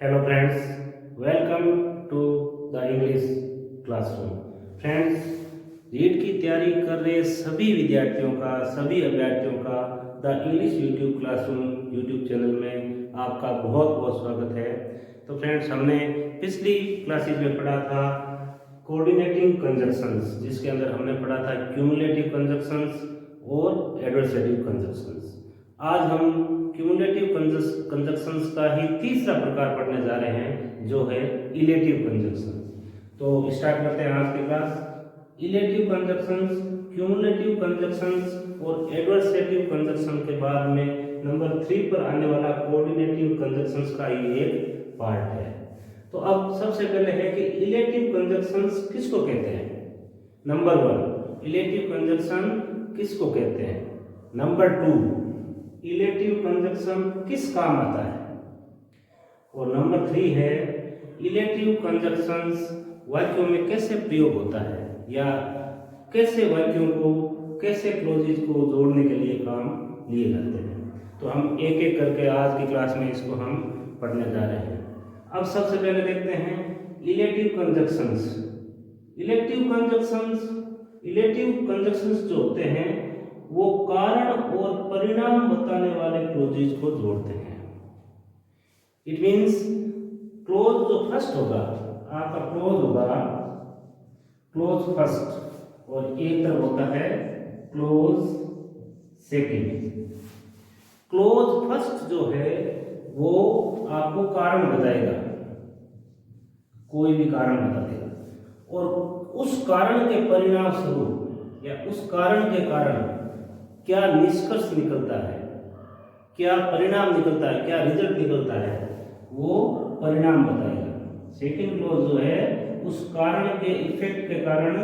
Hello friends, welcome to the English classroom. Friends, REET की तैयारी कर रहे सभी विद्यार्थियों का, सभी अभ्यर्थियों का the English YouTube classroom YouTube channel में आपका बहुत बहुत स्वागत है। तो फ्रेंड्स, हमने पिछली क्लासेज में पढ़ा था कोऑर्डिनेटिंग कंजक्शंस, जिसके अंदर हमने पढ़ा था क्यूमुलेटिव कंजक्शंस और एडवर्सेटिव कंजक्शंस। आज हम क्यूमुलेटिव कंजक्शंस का ही तीसरा प्रकार पढ़ने जा रहे हैं, जो है इलेटिव कंजक्शन। तो स्टार्ट करते हैं आज की class. Illative conjunctions, cumulative conjunctions और एडवर्सेटिव कंजक्शन के बाद में नंबर 3 पर आने वाला कोऑर्डिनेटिव कंजक्शंस का ही एक पार्ट है। तो अब सबसे पहले है कि इलेटिव कंजक्शंस किसको कहते हैं। नंबर 1, इलेटिव कंजक्शन किसको कहते हैं। नंबर 2, इलेटिव कंजक्शन किस काम आता है। और नंबर 3 है इलेटिव कंजक्शंस वाक्यों में कैसे प्रयोग होता है, या कैसे वाक्यों को, कैसे क्लोजेज को जोड़ने के लिए काम लिए जाते हैं। तो हम एक एक करके आज की क्लास में इसको हम पढ़ने जा रहे हैं। अब सबसे पहले देखते हैं इलेटिव कंजक्शंस। इलेटिव कंजक्शंस जो होते हैं वो कारण और परिणाम बताने वाले क्लोजेज को जोड़ते हैं। इट मीन्स क्लोज जो फर्स्ट होगा, आपका क्लोज होगा क्लोज फर्स्ट, और एक तरफ होता है क्लोज सेकंड। क्लोज फर्स्ट जो है वो आपको कारण बताएगा, कोई भी कारण बता देगा, और उस कारण के परिणाम स्वरूप या उस कारण के कारण क्या निष्कर्ष निकलता है, क्या परिणाम निकलता है, क्या रिजल्ट निकलता है, वो परिणाम बताएगा। सेकंड क्लॉज जो है उस कारण के इफेक्ट के कारण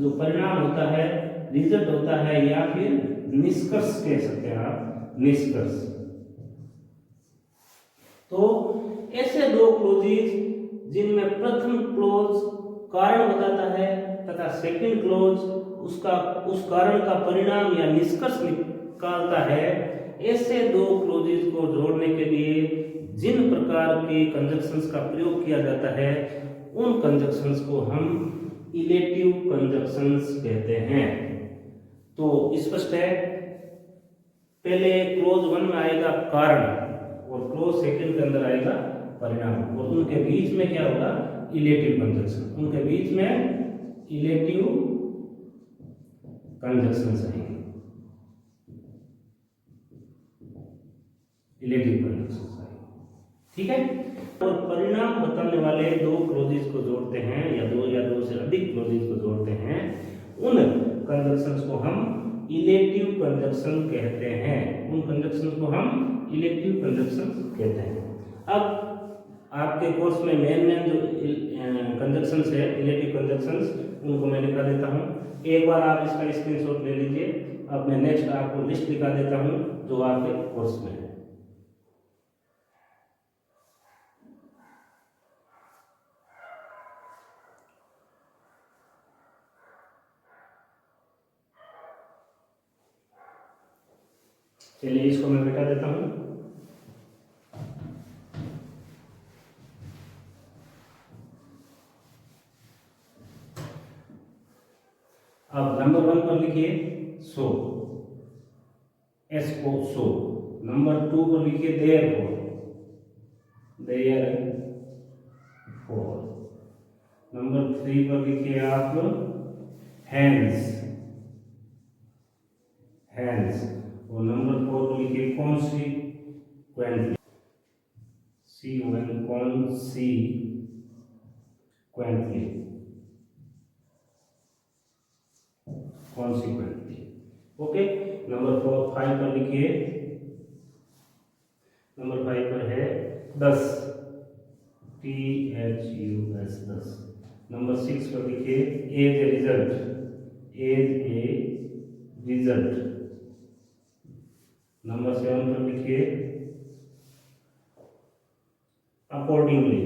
जो परिणाम होता है, रिजल्ट होता है, या फिर निष्कर्ष कह सकते हैं आप, निष्कर्ष। तो ऐसे दो क्लोजेज जिनमें प्रथम क्लोज कारण बताता है तथा सेकंड क्लोज उस कारण का परिणाम या निष्कर्ष निकालता है, ऐसे दो क्लोजेज को जोड़ने के लिए जिन प्रकार के कंजक्शंस का प्रयोग किया जाता है, उन कंजक्शंस को हम इलेटिव कंजक्शंस कहते हैं। तो स्पष्ट है, पहले क्लोज 1 में आएगा कारण और क्लोज सेकंड के अंदर आएगा परिणाम, और उनके बीच में क्या होगा, इलेटिव कंजक्शन। उनके बीच में इलेटिव कंजक्शंस आएंगे, इलेटिव कंजक्शंस आएंगे, ठीक है। और परिणाम बताने वाले दो क्लोजेस को जोड़ते हैं, या दो से अधिक क्लोजेस को जोड़ते हैं, उन कंजक्शंस को हम इलेटिव कंजक्शन कहते हैं। उन कंजक्शंस को हम इलेक्टिव कंजक्शंस कहते हैं। अब आपके कोर्स में मेन जो कंजक्शंस है, इलेटिव कंजक्शंस, उनको मैं लिखा देता हूँ। एक बार आप इसका स्क्रीनशॉट ले लीजिए। अब मैं नेक्स्ट आपको लिस्ट लिखा देता हूँ जो आपके कोर्स में है। चलिए इसको मैं मिटा देता हूँ। अब नंबर 1 पर लिखिए सो, एस को सो। नंबर 2 पर लिखिए देयरफॉर, नंबर 3 पर लिखिए आप हैंड्स, और नंबर 4 पर लिखिए कॉन्सिक्वेंटली, कॉन्सिक्वेंटली। ओके, नंबर 5 पर लिखिए, नंबर 5 पर है 10, THUS 10। नंबर 6 पर लिखिए एज ए रिजल्ट। नंबर 7 पर लिखिए अकॉर्डिंगली।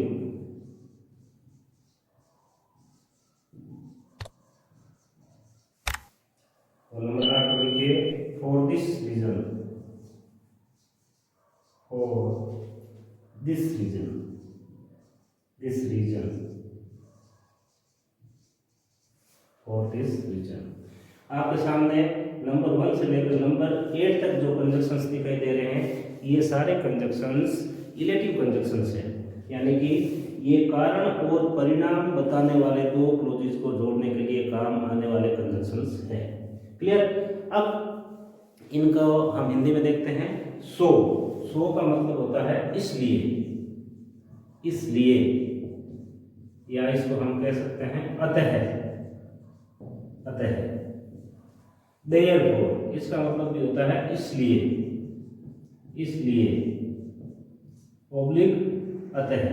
और नंबर 8 पर लिखिए for this reason. This reason, for this reason. आपके सामने नंबर 1 से लेकर नंबर 8 तक जो कंजक्शंस दिखाई दे रहे हैं, ये सारे कंजक्शंस इलेटिव कंजक्शंस हैं, यानी कि ये कारण और परिणाम बताने वाले दो क्लोजेस को जोड़ने के लिए काम आने वाले कंजक्शंस है। क्लियर? अब इनको हम हिंदी में देखते हैं। सो का मतलब होता है इसलिए, इसलिए, या इसको हम कह सकते हैं अतः, अतः। देयरफॉर इसका मतलब भी होता है इसलिए, इसलिए, ऑब्लिक अतः।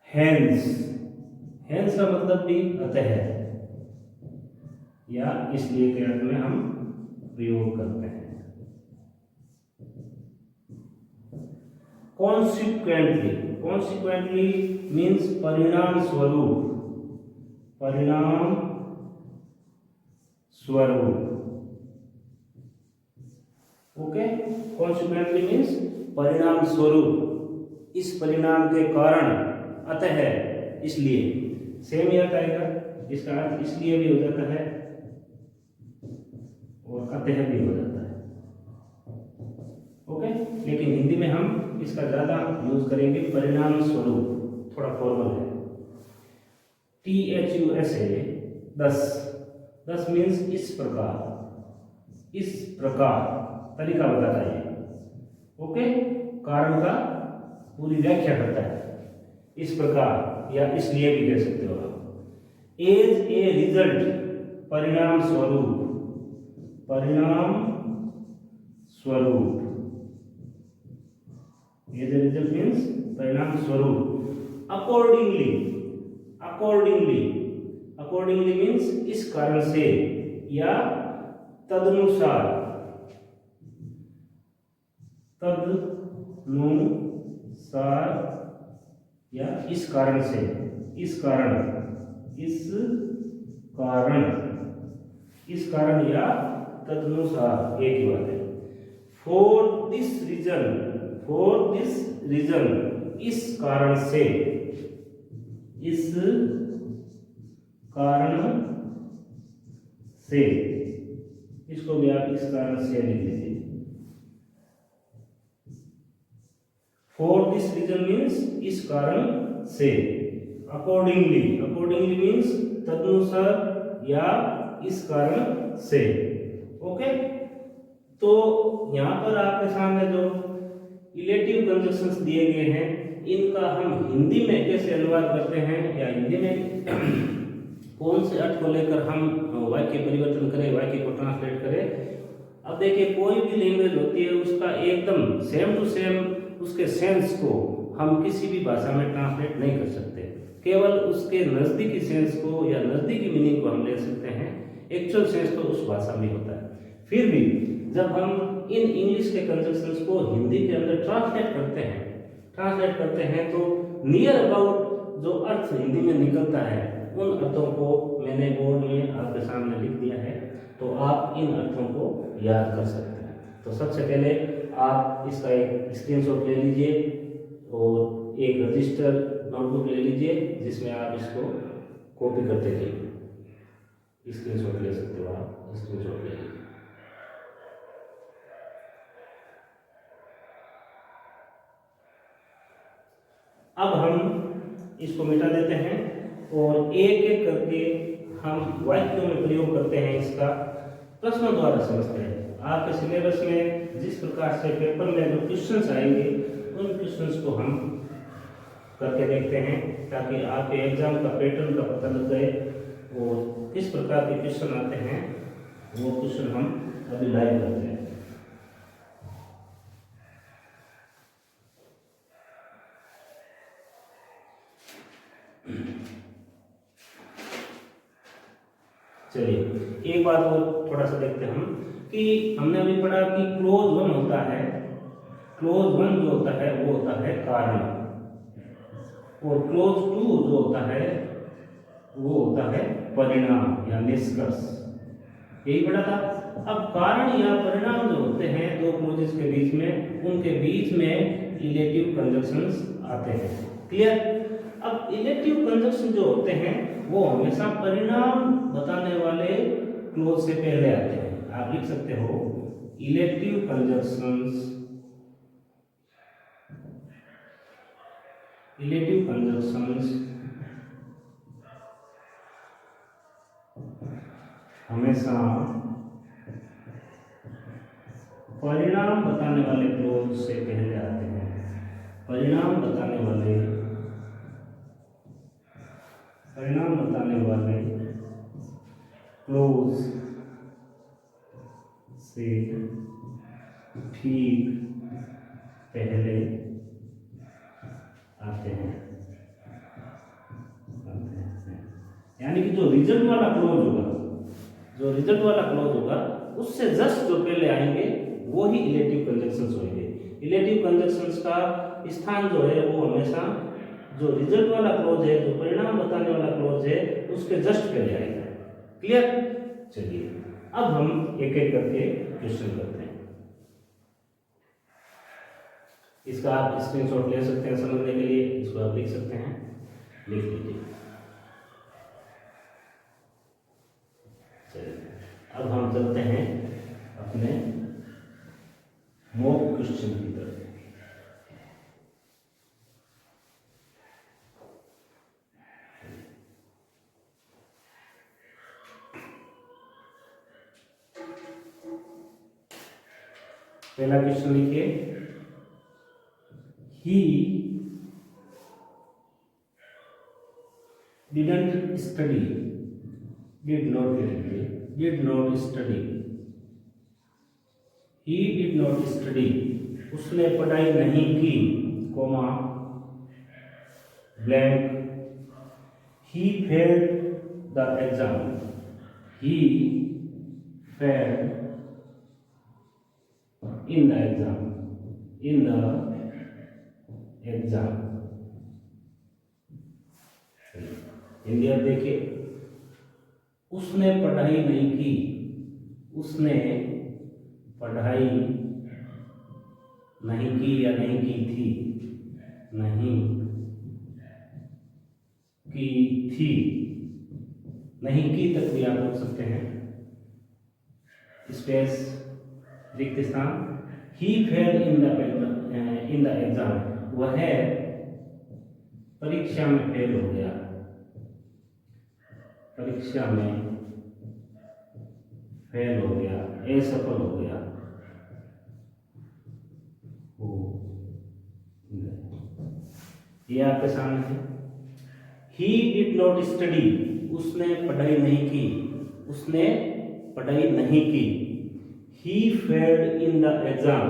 हेंस, हेंस का मतलब भी अतः या इसलिए के अर्थ में हम प्रयोग करते हैं। कॉन्सिक्वेंटली, कॉन्सिक्वेंटली मीन्स परिणाम स्वरूप, परिणाम स्वरूप। ओके, कॉन्सिक्वेंटली मीन्स परिणाम स्वरूप, इस परिणाम के कारण, अतः इसलिए, सेम ही अर्थ आएगा, इसका अर्थ इसलिए भी हो जाता है और अतः भी हो जाता है। ओके, लेकिन हिंदी में हम इसका ज्यादा यूज करेंगे परिणाम स्वरूप, थोड़ा फॉर्मल है। THUSA, दस, दस मीन्स इस प्रकार, इस प्रकार, तरीका बताता है। ओके, कारण का पूरी व्याख्या करता है, इस प्रकार या इसलिए भी कह सकते हो आप। एज ए रिजल्ट, परिणाम स्वरूप, परिणाम स्वरूप, एज ए रिजल्ट मीन्स परिणाम स्वरूप। अकॉर्डिंगली, अकॉर्डिंगली, अकॉर्डिंगली मीन्स इस कारण से या तदनुसार, तदनुसार या इस कारण से, इस कारण, इस कारण, इस कारण या तदनुसार, एक ही बात है। For this reason, for this reason, इस कारण से, इस कारण से, इसको भी आप इस कारण से लिख लीजिए। फॉर दिस रीजन मीन्स इस कारण से। अकॉर्डिंगली, अकॉर्डिंगली मीन्स तदनुसार या इस कारण से। ओके, तो यहां पर आपके सामने जो इलेटिव कंजक्शंस दिए गए हैं, इनका हम हिंदी में कैसे अनुवाद करते हैं या हिंदी में कौन से अर्थ को लेकर हम वाक्य परिवर्तन करें, वाक्य को ट्रांसलेट करें। अब देखिए, कोई भी लैंग्वेज होती है उसका एकदम सेम टू सेम उसके सेंस को हम किसी भी भाषा में ट्रांसलेट नहीं कर सकते, केवल उसके नज़दीकी सेंस को या नज़दीकी मीनिंग को हम ले सकते हैं, एक्चुअल सेंस तो उस भाषा में होता है। फिर भी जब हम इन इंग्लिश के कंजक्शंस को हिंदी के अंदर ट्रांसलेट करते हैं तो नियर अबाउट जो अर्थ हिंदी में निकलता है, उन अर्थों को मैंने बोर्ड में आपके सामने लिख दिया है, तो आप इन अर्थों को याद कर सकते हैं। तो सबसे पहले आप इसका एक स्क्रीनशॉट ले लीजिए और एक रजिस्टर नोटबुक ले लीजिए जिसमें आप इसको कॉपी करते जाइए। स्क्रीनशॉट ले सकते हो आप, स्क्रीनशॉट ले लीजिए। अब हम इसको मिटा देते हैं और एक एक करके हम वाक्यों में प्रयोग करते हैं, इसका प्रश्नों द्वारा समझते हैं। आपके सिलेबस में जिस प्रकार से पेपर में जो क्वेश्चंस आएंगे, उन क्वेश्चंस को हम करके देखते हैं ताकि आपके एग्जाम का पैटर्न का पता लग जाए और किस प्रकार के क्वेश्चन आते हैं वो क्वेश्चन हम अभी लाइव करते हैं। चलिए एक बात और थोड़ा सा देखते हैं हम कि हमने अभी पढ़ा कि क्लोज वन होता है, क्लोज वन जो होता है वो होता है कारण, और क्लोज टू जो होता है वो होता है परिणाम या निष्कर्ष। यही पढ़ा था। अब कारण या परिणाम जो होते हैं दो क्लोजेस के बीच में, उनके बीच में इलेटिव कंजक्शंस आते हैं। क्लियर? अब इलेटिव कंजक्शन जो होते हैं वो हमेशा परिणाम बताने वाले क्लोज से पहले आते हैं। आप लिख सकते हो इलेटिव कंजक्शंस, इलेटिव कंजक्शंस हमेशा परिणाम बताने वाले क्लोज से पहले आते हैं। परिणाम बताने वाले क्लोज से ठीक पहले आते हैं। यानी कि जो रिजल्ट वाला क्लोज होगा उससे जस्ट जो पहले आएंगे वो ही इलेटिव कंजक्शंस होंगे। इलेटिव कंजक्शंस का स्थान जो है वो हमेशा जो रिजल्ट वाला क्लोज है, जो परिणाम बताने वाला क्लोज है, उसके जस्ट पहले आएगा। क्लियर? चलिए अब हम एक एक करके क्वेश्चन करते हैं। इसका आप स्क्रीनशॉट ले सकते हैं समझने के लिए, इसको आप लिख सकते हैं, लिख लीजिए। चलिए अब हम चलते हैं अपने मॉक क्वेश्चन की तरफ। पहला क्वेश्चन लिखिए, he didn't study, did not study, he did not study, उसने पढ़ाई नहीं की, comma blank, he failed the exam, he failed in the exam, Hindi आप देखिए, उसने पढ़ाई नहीं की, उसने पढ़ाई नहीं की या नहीं की थी, नहीं की तक भी आप लिख सकते हैं, स्पेस रिक्त स्थान। He failed in the exam, वह परीक्षा में फेल हो गया, परीक्षा में फेल हो गया, असफल हो गया, ये आपके सामने है। He did not study, उसने पढ़ाई नहीं की, उसने पढ़ाई नहीं की। He failed in the exam,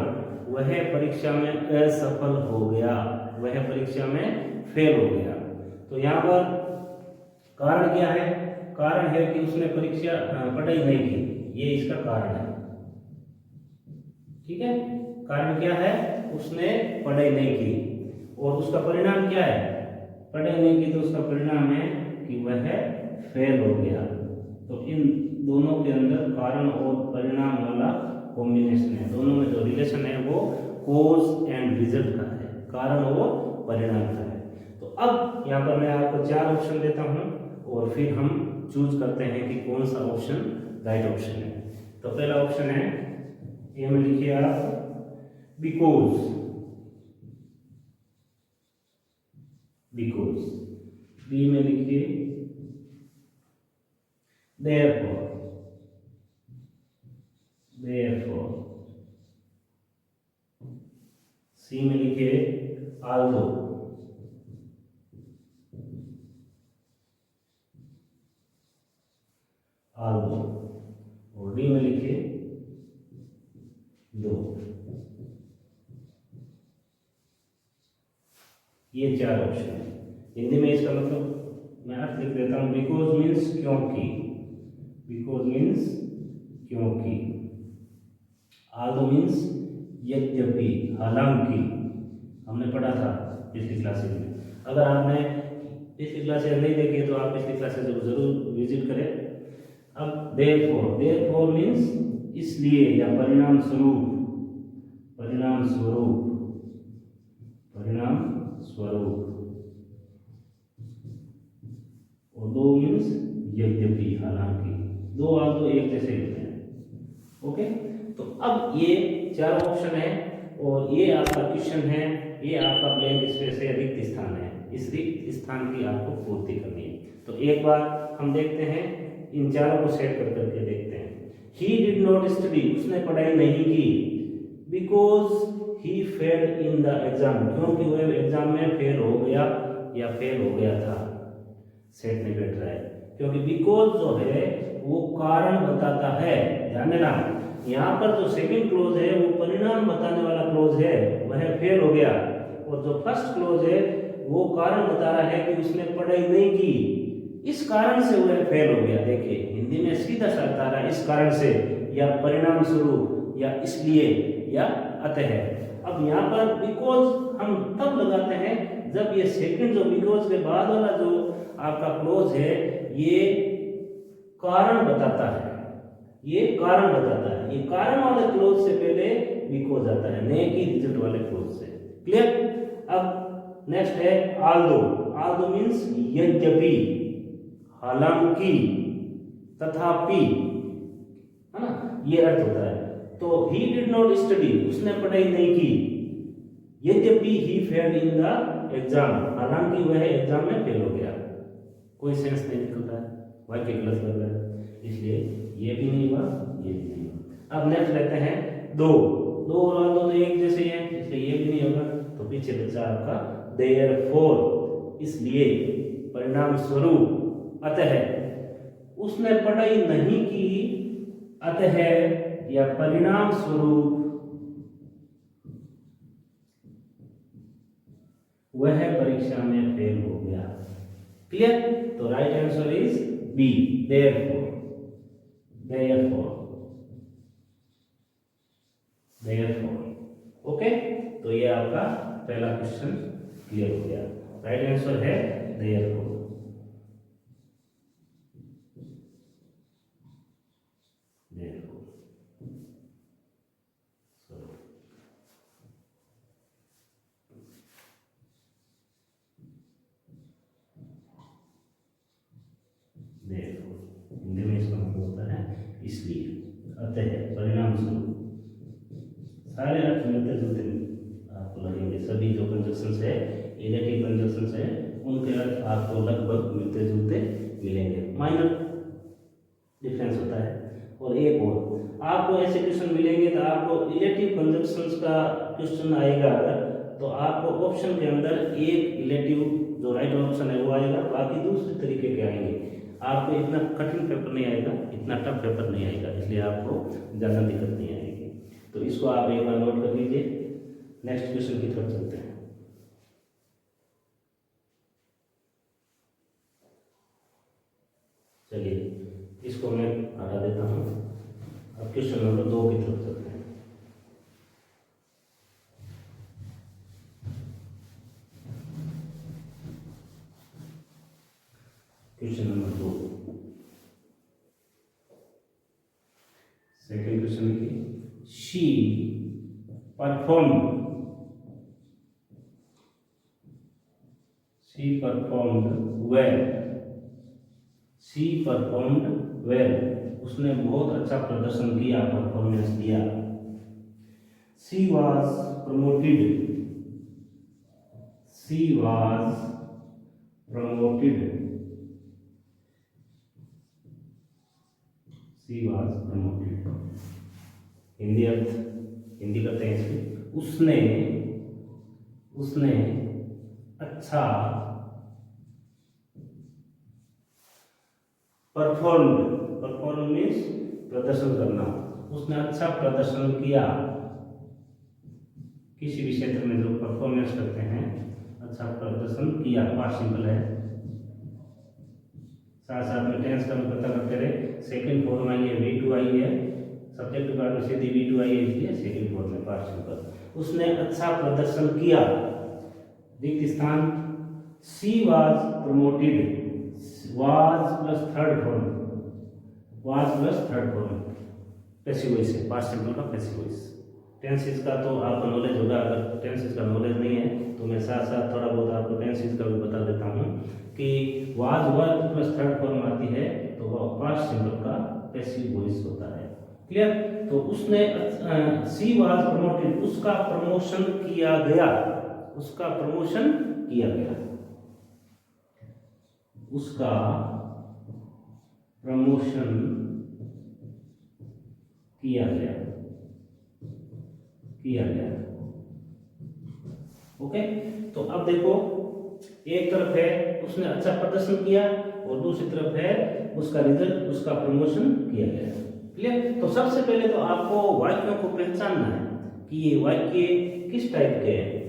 वह परीक्षा में असफल हो गया, वह परीक्षा में फेल हो गया। तो यहाँ पर कारण क्या है? कारण है कि उसने पढ़ाई नहीं की, ये इसका कारण है। ठीक है, कारण क्या है? उसने पढ़ाई नहीं की, और उसका परिणाम क्या है? पढ़ाई नहीं की तो उसका परिणाम है कि वह फेल हो गया। तो इन दोनों के अंदर कारण और परिणाम वाला कॉम्बिनेशन है, दोनों में जो रिलेशन है वो कोज एंड रिजल्ट का है, कारण और परिणाम का है। तो अब यहाँ पर मैं आपको 4 ऑप्शन देता हूँ और फिर हम चूज करते हैं कि कौन सा ऑप्शन राइट ऑप्शन है। तो पहला ऑप्शन है, ये में लिखिए आप बिकॉज, बी में लिखिए therefore, सी में लिखिए although, और डी में लिखिए दो। ये 4 ऑप्शन है। हिंदी में इसका मतलब मैं अर्थ लिख देता हूँ, बिकॉज मीन्स क्योंकि, आल्दो मीन्स यद्यपि, हालांकि, हमने पढ़ा था पिछली क्लासेज में। अगर आपने पिछली क्लासेज नहीं देखी तो आप पिछली क्लासेज जरूर विजिट करें। अब देयरफॉर मीन्स इसलिए या परिणाम स्वरूप, परिणाम स्वरूप, परिणाम स्वरूप, और दो मीन्स यद्यपि, हालांकि, दो और दो एक जैसे होते हैं। ओके, तो अब ये चार ऑप्शन है और ये आपका क्वेश्चन है, ये आपका ब्लैंक स्पेस है, रिक्त स्थान है, इस रिक्त स्थान की आपको पूर्ति करनी है। तो एक बार हम देखते हैं, इन चारों को सेट कर करके देखते हैं। ही डिड नॉट स्टडी, उसने पढ़ाई नहीं की, because he fail in the exam, क्योंकि वह एग्जाम में फेल हो गया या फेल हो गया था। सेट नहीं बैठ रहा है, क्योंकि बिकॉज जो है वो कारण बताता है। ध्यान देना, यहाँ पर जो सेकंड क्लोज है वो परिणाम बताने वाला क्लोज है, वह फेल हो गया, और जो फर्स्ट क्लोज है वो कारण बता रहा है कि उसने पढ़ाई नहीं की, इस कारण से वह फेल हो गया। देखिए हिंदी में सीधा सा बता रहा है, इस कारण से, या परिणाम स्वरूप, या इसलिए, या अतः। अब यहाँ पर बिकॉज हम तब लगाते हैं जब ये सेकंड जो बिकॉज के बाद वाला जो आपका क्लोज है ये कारण बताता है, ये कारण बताता है, ये कारण वाले क्लोज से पहले बिकॉज आता है, न कि रिजल्ट वाले क्लोज से। क्लियर। अब नेक्स्ट है आल्दो, आल्दो मीन्स यद्यपि, हालांकि, तथापि, है ना, ये अर्थ होता है। तो ही डिड नॉट स्टडी, उसने पढ़ाई नहीं की, यद्यपि he failed in the exam, हालांकि वह एग्जाम में फेल हो गया। कोई सेंस नहीं निकलता है, वाक्य गलत लग रहा है, इसलिए ये भी नहीं हुआ, ये भी नहीं हुआ। अब नेक्स्ट लेते हैं दो, दो और दो तो एक जैसे ही हैं, इसलिए ये भी नहीं होगा। तो पीछे बचा आपका देयरफॉर, इसलिए, परिणाम स्वरूप, अतः, उसने पढ़ाई नहीं की, अतः, या परिणाम स्वरूप वह परीक्षा में फेल हो गया। क्लियर। तो right answer is B, therefore, therefore, therefore. Okay, तो ये आपका पहला क्वेश्चन क्लियर हो गया। राइट आंसर है देयरफॉर, देयरफॉर। हिंदी में इसका मतलब होता है इसलिए, अतः, परिणाम स्वरूप। सारे अर्थ मिलते जुलते आपको लगेंगे, सभी जो कंजक्शंस है, इलेक्टिव कंजक्शंस है, उनके अर्थ आपको लगभग मिलते जुलते मिलेंगे, माइनर डिफरेंस होता है। और एक और आपको ऐसे क्वेश्चन मिलेंगे, तो आपको इलेक्टिव कंजक्शंस का क्वेश्चन आएगा अगर, तो आपको ऑप्शन के अंदर एक इलेक्टिव जो राइट ऑप्शन है वो आएगा, बाकी दूसरे तरीके के आएंगे। आपको इतना कठिन पेपर नहीं आएगा, इतना टफ पेपर नहीं आएगा, इसलिए आपको ज़्यादा दिक्कत नहीं आएगी। तो इसको आप एक बार नोट कर लीजिए। नेक्स्ट क्वेश्चन की तरफ चलते हैं। चलिए इसको मैं हटा देता हूँ। अब क्वेश्चन नंबर 2 की तरफ चलते हैं। क्वेश्चन नंबर 2, सेकेंड क्वेश्चन की, she performed, she performed well, she performed well, उसने बहुत अच्छा प्रदर्शन किया, परफॉर्मेंस दिया। She was promoted, she was promoted, she was promoted. Hindi अर्थ, हिंदी करते हैं इसमें, उसने, उसने अच्छा परफॉर्म, परफॉर्म मीन्स प्रदर्शन करना, उसने अच्छा प्रदर्शन किया। किसी भी क्षेत्र में जो परफॉर्मेंस करते हैं, अच्छा प्रदर्शन किया, पास्ट सिंपल है। साथ साथ में टेंस का भी पता करते रहे। सेकंड फॉर्म आई है, V2 आई है, सब्जेक्ट के बाद में सीधी V2 आई है, इसलिए सेकंड फॉर्म में पास्ट सिंपल। उसने अच्छा प्रदर्शन किया, रिक्त स्थान, she was promoted, was plus third form, was plus third form, passive voice है, पास्ट सिंपल का पैसिव वॉइस। टेंसेस का तो आपको नॉलेज होगा, अगर टेंसेस का नॉलेज नहीं है तो मैं साथ साथ थोड़ा बहुत आपको टेंसेस का भी बता देता हूँ कि was verb plus third form आती है तो वह पास्ट सिंपल का पैसिव वॉइस होता है। क्लियर? तो उसने सी वाज प्रमोटेड, उसका प्रमोशन किया गया, उसका प्रमोशन किया गया, उसका प्रमोशन किया गया, किया गया। ओके, तो अब देखो एक तरफ है उसने अच्छा प्रदर्शन किया और दूसरी तरफ है उसका रिजल्ट, उसका प्रमोशन किया गया। क्लियर? तो सबसे पहले तो आपको वाक्यों को पहचानना है कि ये वाक्य किस टाइप के हैं।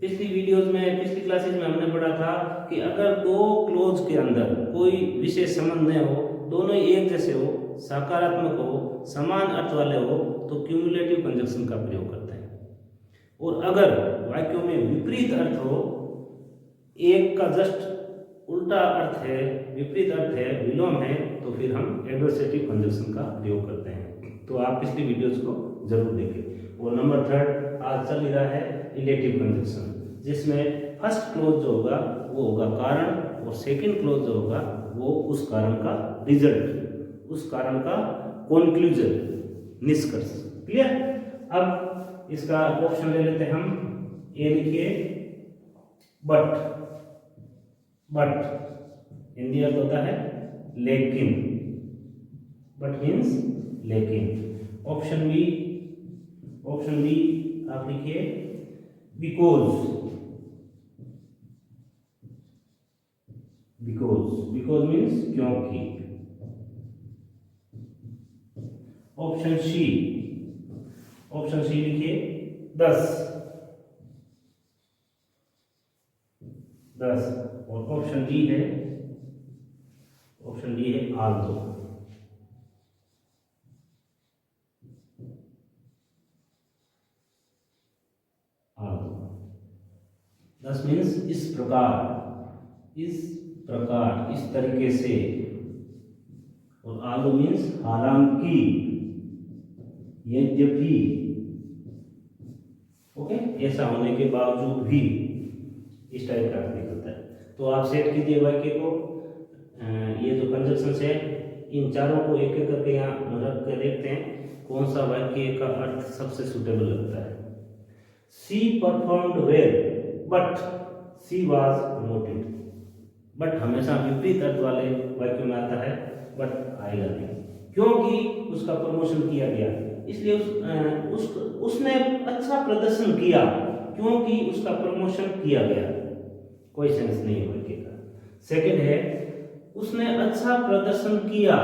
पिछली वीडियोस में, पिछली क्लासेस में हमने पढ़ा था कि अगर दो क्लोज के अंदर कोई विशेष संबंध न हो, दोनों ही एक जैसे हो, सकारात्मक हो, समान अर्थ वाले हो, तो क्यूमुलेटिव कंजक्शन का प्रयोग करते हैं। और अगर वाक्यों में विपरीत अर्थ हो, एक का जस्ट उल्टा अर्थ है, विपरीत अर्थ है, विलोम है, तो फिर हम एडवर्सेटिव कंजक्शन का प्रयोग करते हैं। तो आप पिछली वीडियोस को जरूर देखें। और नंबर थर्ड आज चल रहा है रिलेटिव कंजक्शन, जिसमें फर्स्ट क्लोज जो होगा वो होगा कारण और सेकंड क्लोज जो होगा वो उस कारण का रिजल्ट, उस कारण का कंक्लूजन, निष्कर्ष। क्लियर? अब इसका ऑप्शन ले लेते हैं हम। ए लिखिए बट, बट हिंदी अर्थ होता है लेकिन, बट मीन्स लेकिन। ऑप्शन बी, ऑप्शन बी आप लिखिए बिकॉज, बिकॉज, बिकॉज मीन्स क्योंकि। ऑप्शन सी, ऑप्शन सी लिखिए दस, दस। और ऑप्शन डी है, ऑप्शन डी है आल्सो, आल्सो। दस मीन्स इस प्रकार, इस प्रकार, इस तरीके से। और आल्सो मीन्स हालांकि, यद्यपि। ओके, ऐसा होने के बावजूद भी, इस टाइप का अर्थ निकलता है। तो आप सेट कीजिए वाक्य को। ये जो कंजक्शंस है इन चारों को एक एक करके यहाँ रख कर देखते हैं कौन सा वाक्य का अर्थ सबसे सुटेबल लगता है। She performed well but she was promoted. But हमेशा विपरीत अर्थ वाले वाक्य में आता है, बट आएगा नहीं, क्योंकि उसका प्रमोशन किया गया, इसलिए उसने अच्छा प्रदर्शन किया क्योंकि उसका प्रमोशन किया गया। कोई सेंस नहीं है वाक्य का। सेकंड है उसने अच्छा प्रदर्शन किया,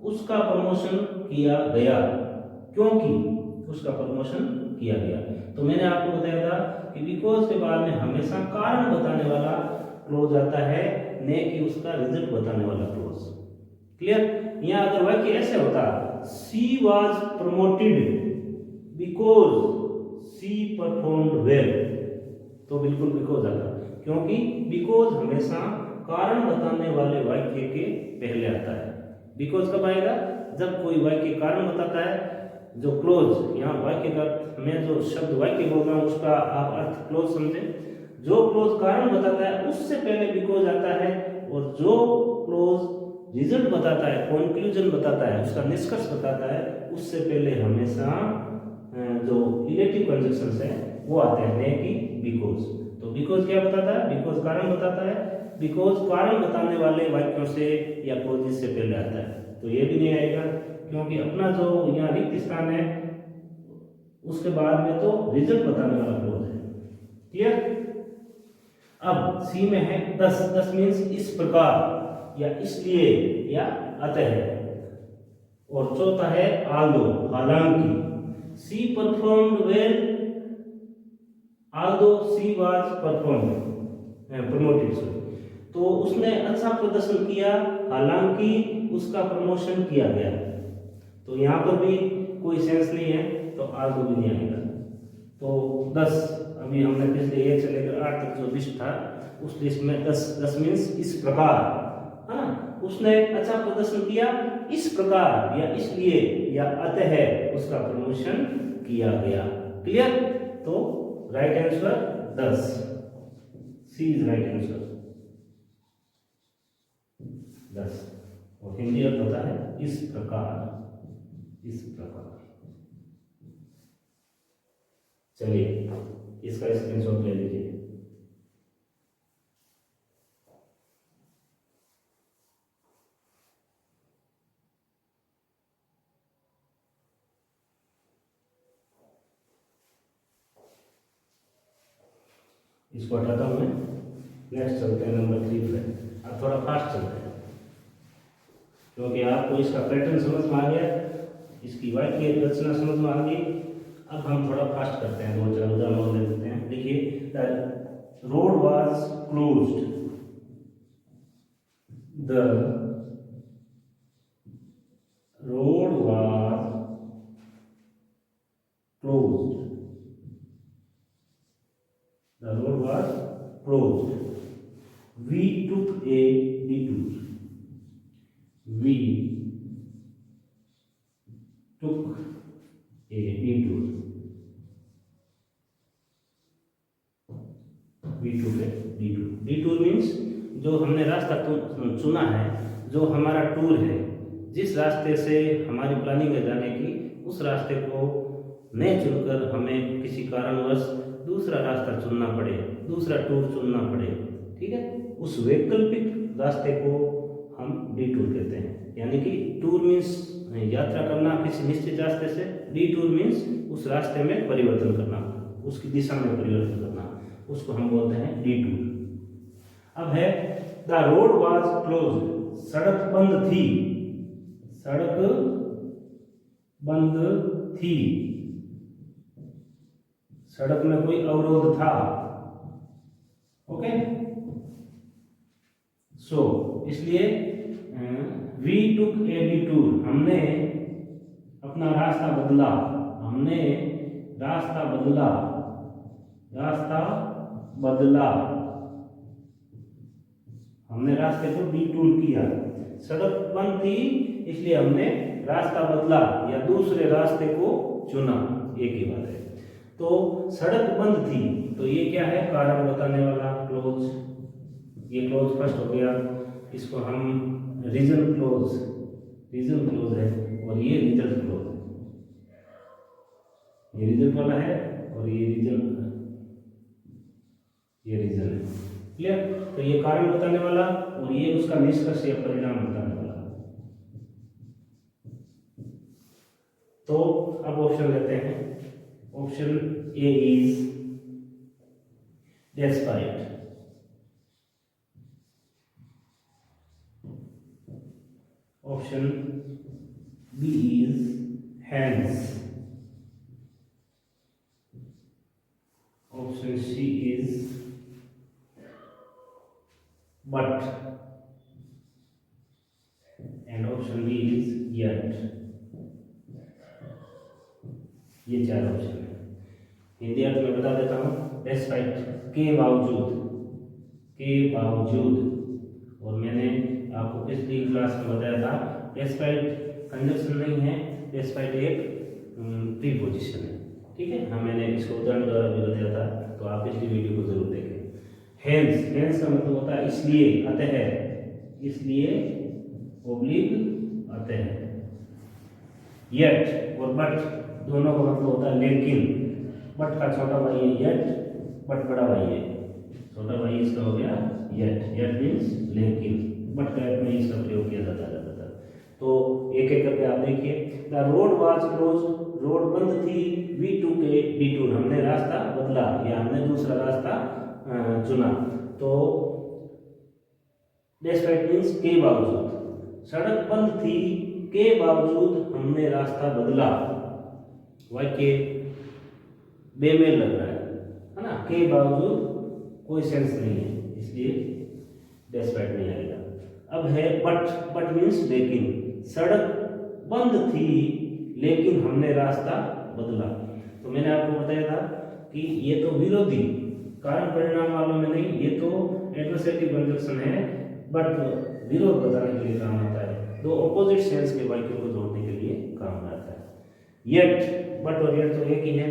उसका प्रमोशन किया गया क्योंकि उसका प्रमोशन किया गया। तो मैंने आपको बताया था कि बिकॉज के बाद में हमेशा कारण बताने वाला क्लोज आता है, न कि उसका रिजल्ट बताने वाला क्लोज। क्लियर? यहाँ अगर वाक्य ऐसे होता she was promoted because she performed well, तो बिल्कुल बिकॉज आता, क्योंकि बिकॉज हमेशा कारण बताने वाले वाक्य के पहले आता है। बिकॉज कब आएगा? जब कोई वाक्य कारण बताता है। जो क्लोज, यहाँ वाक्य का मैं जो शब्द वाक्य बोल रहा हूँ उसका आप अर्थ क्लोज समझे। जो क्लोज कारण बताता है उससे पहले बिकॉज आता है, और जो क्लोज रिजल्ट बताता है, कंक्लूजन बताता है, उसका निष्कर्ष बताता है, उससे पहले हमेशा जो रिलेटिव कंजक्शंस है वो आते हैं, नहीं कि बिकॉज। तो बिकॉज क्या बताता है? बिकॉज कारण बताता है। बिकॉज कारण बताने वाले वाक्यों से या क्लोजेस से पहले आता है, तो ये भी नहीं आएगा, क्योंकि अपना जो यहाँ रिक्त स्थान है उसके बाद में तो रिजल्ट बताने वाला क्लोज है। क्लियर? अब सी में है 10, 10 मीन्स इस प्रकार या इसलिए या अतः। और चौथा है आल्दो, हालांकि। She performed well although she was promoted. तो उसने अच्छा प्रदर्शन किया हालांकि उसका प्रमोशन किया गया। तो यहाँ पर भी कोई सेंस नहीं है, तो आल्दो भी नहीं आएगा। तो 10, अभी हमने पिछले 1 से लेकर 8 तक जो लिस्ट था उस लिस्ट में 10 मीन्स इस प्रकार, है ना? उसने अच्छा प्रदर्शन किया इस प्रकार या इसलिए या अतः उसका प्रमोशन किया गया। क्लियर? तो right answer 10, C is right answer 10। और हिंदी अर्थ होता है इस प्रकार, इस प्रकार। चलिए इसका स्क्रीनशॉट ले लीजिए। इसको हटाता हूं मैं। नेक्स्ट चलते हैं नंबर 3 पे। अब थोड़ा फास्ट चलते हैं क्योंकि आपको इसका पैटर्न समझ में आ गया, इसकी वाक्य रचना समझ में आ गई। अब हम थोड़ा फास्ट करते हैं, 2-4 उदाहरण ले लेते हैं। देखिए, the road was closed, the road was closed, the road was closed, we took a detour, we took a detour, we took a detour। detour means जो हमने रास्ता चुना है, जो हमारा टूर है, जिस रास्ते से हमारी प्लानिंग है जाने की, उस रास्ते को न चुनकर हमें किसी कारणवश दूसरा रास्ता चुनना पड़े, दूसरा टूर चुनना पड़े। ठीक है, उस वैकल्पिक रास्ते को हम डिटूर कहते हैं। यानी कि टूर मीन्स यात्रा करना किसी निश्चित रास्ते से, डिटूर मीन्स उस रास्ते में परिवर्तन करना, उसकी दिशा में परिवर्तन करना, उसको हम बोलते हैं डिटूर। अब है द रोड वाज क्लोज्ड, सड़क बंद थी, सड़क बंद थी, सड़क में कोई अवरोध था। ओके, सो इसलिए वी टुक ए डिटूर, हमने अपना रास्ता बदला, हमने रास्ता बदला, रास्ता बदला, हमने रास्ते को डिटूर किया। सड़क बंद थी इसलिए हमने रास्ता बदला या दूसरे रास्ते को चुना, एक ही बात है। तो सड़क बंद थी, तो ये क्या है, कारण बताने वाला क्लोज। ये क्लोज फर्स्ट हो गया, इसको हम रीजन क्लोज, रीजन क्लोज है, और ये रिजल्ट क्लोज है। ये रिजल्ट वाला है और ये रीजन, ये रीजन है। क्लियर? तो ये कारण बताने वाला और ये उसका निष्कर्ष या परिणाम बताने वाला। तो अब ऑप्शन लेते हैं। Option A is despite, option B is hence, option C is but, and option B is yet। ये 4 ऑप्शन है। हिंदी अर्थ में बता देता हूँ, डेस्पाइट के बावजूद, के बावजूद। और मैंने आपको पिछली क्लास में बताया था, डेस्पाइट कंजक्शन नहीं है, डेस्पाइट एक प्रीपोजिशन है। ठीक है, हाँ, मैंने इसको उदाहरण द्वारा भी बताया था, तो आप पिछली वीडियो को जरूर देखें। हेंस, हेंस का मतलब होता है इसलिए, अतः, इसलिए ओब्लिक अतः। येट और बट दोनों का मतलब होता है लेकिन। बट का छोटा भाई है येट, बट बड़ा भाई है, छोटा भाई इसका हो गया येट। येट मीन्स लेकिन, बट का में इसका प्रयोग किया जाता है ज्यादातर। तो एक एक करके आप देखिए। The road was close, road बंद थी, वी टुक ए डिटूर, हमने रास्ता बदला या हमने दूसरा रास्ता चुना। तो डेस्पाइट मीन्स के बावजूद, सड़क बंद थी, के बावजूद हमने रास्ता बदला। वाक्य बेमेल लग रहा है ना, के बावजूद कोई सेंस नहीं है, इसलिए डेस्पाइट नहीं आएगा। अब है बट, बट मीन्स लेकिन, सड़क बंद थी लेकिन हमने रास्ता बदला। तो मैंने आपको बताया था कि ये तो विरोधी कारण परिणाम वालों में नहीं, ये तो एडवर्सेटिव कंजक्शन है, बट विरोध बताने के लिए काम आता है। दो ऑपोजिट सेंस के वाक्यों को जोड़ने के लिए काम आता है। येट, बट और येट तो एक ही है,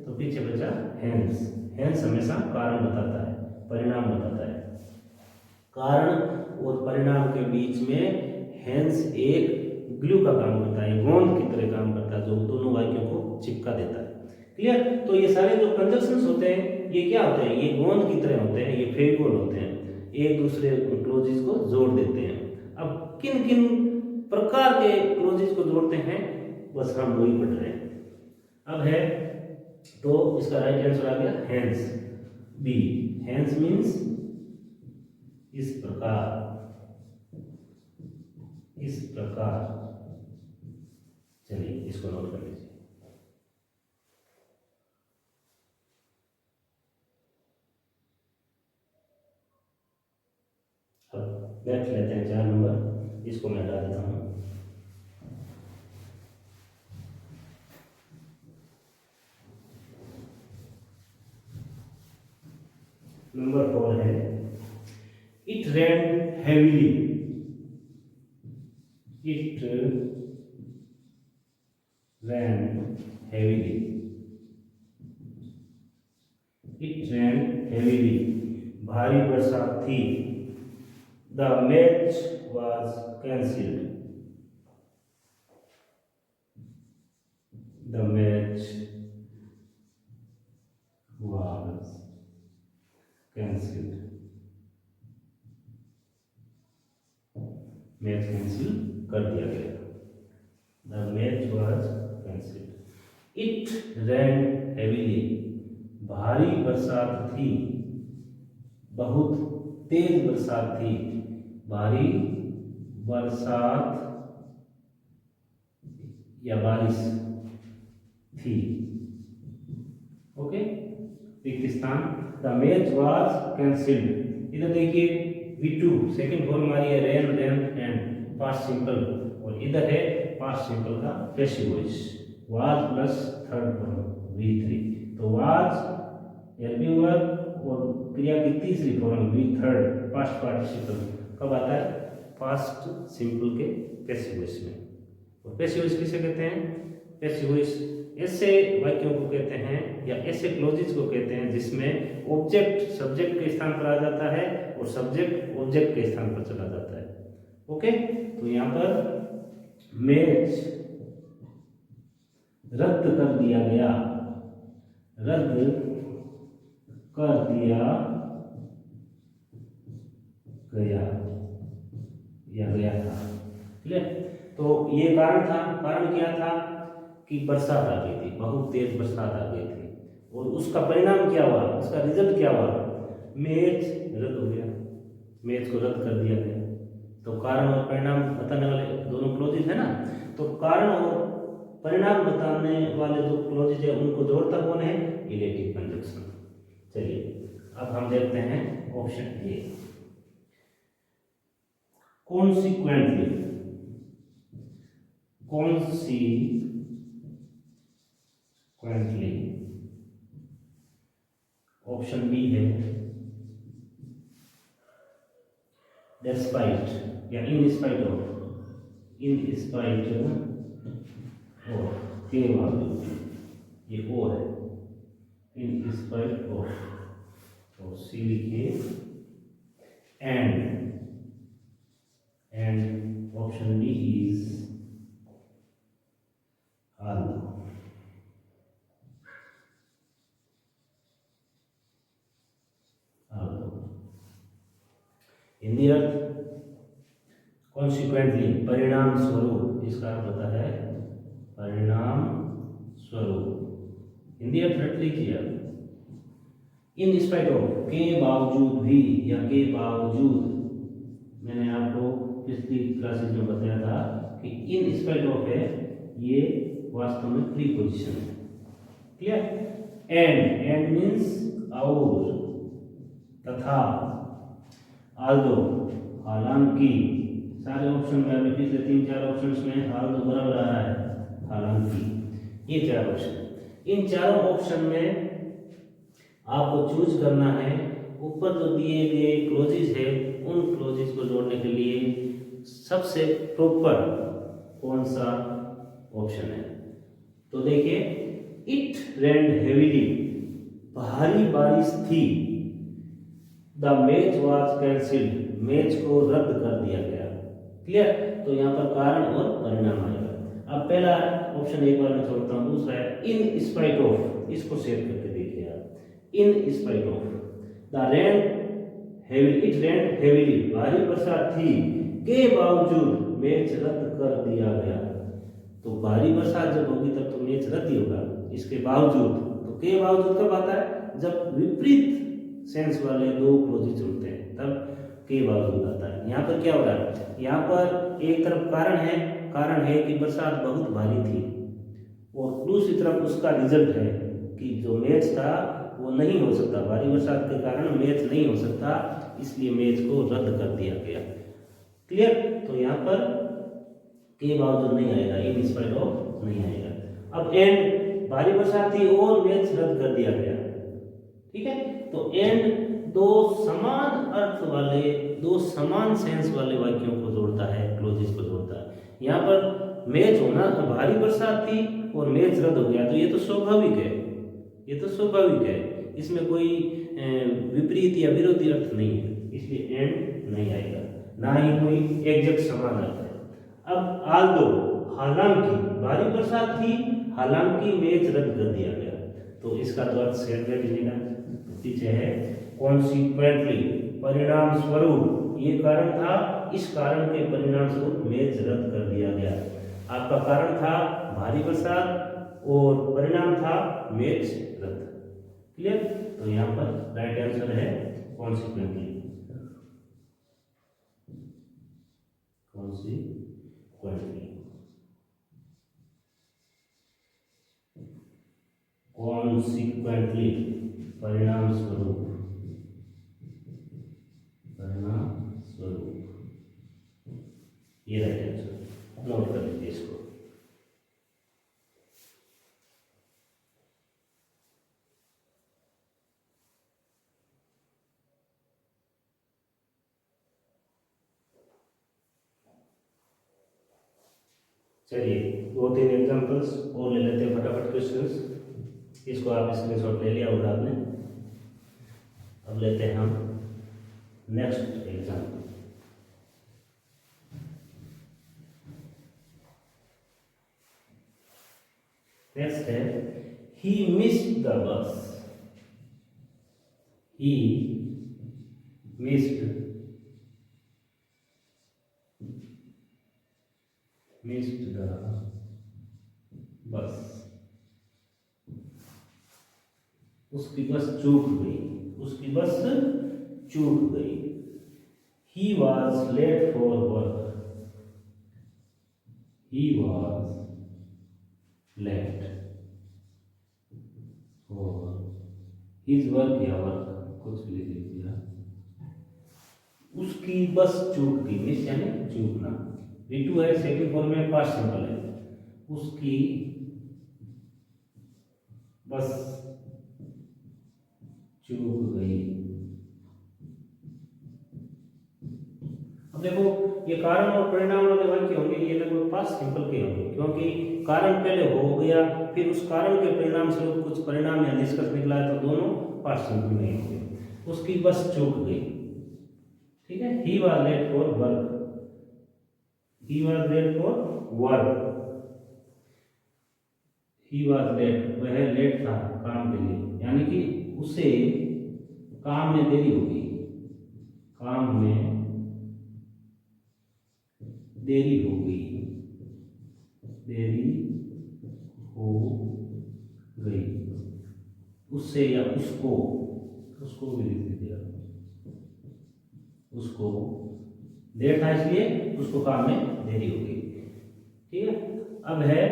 तो पीछे बचा हेंस। हेंस हमेशा कारण बताता है, परिणाम बताता है। कारण और परिणाम के बीच में हेंस एक ग्लू का काम करता है, गोंद की तरह काम करता है, जो दोनों वाक्यों को चिपका देता है। क्लियर? तो ये सारे जो कंजक्शंस होते हैं ये क्या होते हैं, ये गोंद की तरह होते हैं, ये फेविकोल होते हैं, एक दूसरे क्लोजेस को जोड़ देते हैं। अब किन किन प्रकार के क्लोजेस को जोड़ते हैं बस हम वही पढ़ रहे हैं। अब है तो इसका राइट आंसर आ गया हेंस, बी। हेंस मीन्स इस प्रकार, इस प्रकार। चलिए इसको नोट कर लीजिए। अब बैठ लेते हैं 4 नंबर, इसको मैं हटा देता हूँ। नंबर 4 है it rain heavily. It ran heavily. It ran heavily, भारी बरसात थी। The match was cancelled. The match was cancelled. Match cancel कर दिया गया। The match was cancelled. It ran heavily, भारी बरसात थी, बहुत तेज बरसात थी, भारी बरसात या बारिश थी। ओके, रिक्त स्थान। The match was cancelled. इधर देखिए V2 सेकंड फॉर्म हमारी है rain, rain and past simple, और इधर है पास्ट सिंपल का passive voice was plus third form V3। तो वाज हेल्पिंग वर्ब और क्रिया की तीसरी form V third past participle कब आता है, पास्ट सिंपल के पैसिव वॉइस में। और पैसिव वॉइस किसे कहते हैं, पैसिव वॉइस ऐसे वाक्यों को कहते हैं या ऐसे क्लोजेस को कहते हैं जिसमें ऑब्जेक्ट सब्जेक्ट के स्थान पर आ जाता है और सब्जेक्ट ऑब्जेक्ट के स्थान पर चला जाता है। ओके, तो यहाँ पर मैच रद्द कर दिया गया, रद्द कर दिया गया या गया था। क्लियर? तो ये कारण था, कारण क्या था कि बरसात आ गई थी, बहुत तेज बरसात आ गई थी, और उसका परिणाम क्या हुआ, उसका रिजल्ट क्या हुआ, मैच रद्द हो गया, मैच को रद्द कर दिया गया। तो कारण और परिणाम बताने वाले दोनों क्लोजेज है ना, तो कारण और परिणाम बताने वाले जो क्लोजेज है उनको जोड़ता कौन है, इलेक्टिव कंजक्शन। चलिए अब हम देखते हैं option A, consequently. Consequently. Option B है डेस्पाइट या in spite of, in spite of के बावजूद, ये ओ है, इन स्पाइट ऑफ, तो सी लिखिए and option D is although. Hindi earth consequently, परिणाम स्वरूप, इसका अर्थ होता है परिणाम स्वरूप। हिंदी अर्थ रट लीजिए आप, इन स्पाइट ऑफ, के बावजूद भी या के बावजूद। मैंने आपको पिछली क्लासेस में बताया था कि इन स्पाइट ऑफ है, ये वास्तव में प्रीपोजिशन है। क्लियर? एंड मीन्स और, तथा, आल्दो हालांकि। सारे ऑप्शन में अभी पिछले 3-4 ऑप्शंस में आल्दो बराबर आ रहा है हालांकि, ये 4 ऑप्शन। इन चारों ऑप्शन में आपको चूज करना है, ऊपर जो दिए गए क्लोजेस है उन क्लोजेस को जोड़ने के लिए सबसे प्रॉपर कौन सा ऑप्शन है? तो देखिए, इट रेन्ड हेवीली, भारी बारिश थी। The match was cancelled, match को रद्द कर दिया गया। क्लियर? तो यहाँ पर कारण और परिणाम आएगा। अब पहला ऑप्शन एक बार मैं छोड़ता हूँ, दूसरा है इन स्पाइट ऑफ, इसको सेव करके देखिए आप। इन spite of the rain heavy, it rain heavily, भारी बरसात थी, के बावजूद मैच रद्द कर दिया गया। तो भारी बरसात जब होगी तब तो मैच रद्द ही होगा, इसके बावजूद। तो के बावजूद कब आता है? जब विपरीत सेंस वाले दो क्लोजेस जुड़ते हैं तब के बावजूद आता है। यहाँ पर क्या हो रहा है? यहाँ पर एक तरफ कारण है कि बरसात बहुत भारी थी, और दूसरी तरफ उसका रिजल्ट है कि जो मैच था वो नहीं हो सकता, भारी बरसात के कारण मैच नहीं हो सकता, इसलिए मैच को रद्द कर दिया गया। क्लियर? तो यहाँ पर के बावजूद नहीं आएगा, इन स्पाइट ऑफ नहीं आएगा। अब एंड, भारी बरसात थी और मैच रद्द कर दिया गया। ठीक है? तो एंड दो समान अर्थ वाले, दो समान सेंस वाले वाक्यों को जोड़ता है, क्लोजेस को जोड़ता है। यहाँ पर मैच होना, भारी बरसात थी और मैच रद्द हो गया, तो ये तो स्वाभाविक है, ये तो स्वाभाविक है, इसमें कोई विपरीत या विरोधी अर्थ नहीं है, इसलिए एंड नहीं आएगा, ना ही कोई एग्जैक्ट समान अर्थ है। अब आल्दो, हालांकि भारी बरसात थी, हालांकि मैच रद्द कर दिया गया, तो इसका तो अर्थ सेम है। पीछे है कॉन्सिक्वेंटली, परिणाम स्वरूप, ये कारण था, इस कारण के परिणाम स्वरूप मैच रद्द कर दिया गया। आपका कारण था भारी बरसात और परिणाम था मैच रद्द। क्लियर? तो यहाँ पर राइट आंसर है कॉन्सिक्वेंटली। कॉन्सिक्वेंटली, कॉन्सिक्वेंटली, परिणाम स्वरूप, परिणाम स्वरूप, ये राइट आंसर। नोट कर लीजिए इसको। चलिए, दो तीन एग्जांपल्स और ले लेते हैं फटाफट क्वेश्चंस। इसको आप स्क्रीनशॉट ले लिया होगा आपने। अब लेते हैं हम नेक्स्ट एग्जाम्पल। नेक्स्ट है ही मिस्ड द बस, ही मिस्ड द बस, उसकी बस चूक गई, उसकी बस चूक गई। He was late for work, he was late for his work या work, कुछ भी लिख दिया। उसकी बस चूक गई, मिस यानी चूकना। V2 है, सेकंड फॉर्म में पास्ट सिंपल है। उसकी बस चूक गई। अब देखो, ये कारण और परिणाम वाले वाक्य होंगे, ये लगभग पास्ट सिंपल के होंगे, क्योंकि कारण पहले हो गया, फिर उस कारण के परिणाम स्वरूप कुछ परिणाम या निष्कर्ष निकला है, तो दोनों पास्ट सिंपल में होंगे। उसकी बस चूक गई। ठीक है? He was late for work, he was late for work, he was late, वह लेट था काम के लिए, यानी कि उसे काम में देरी होगी, काम में देरी हो गई, देरी हो गई। उससे या उसको, उसको भी लिख दीजिएगा, उसको देर था इसलिए उसको काम में देरी हो गई। ठीक है? अब है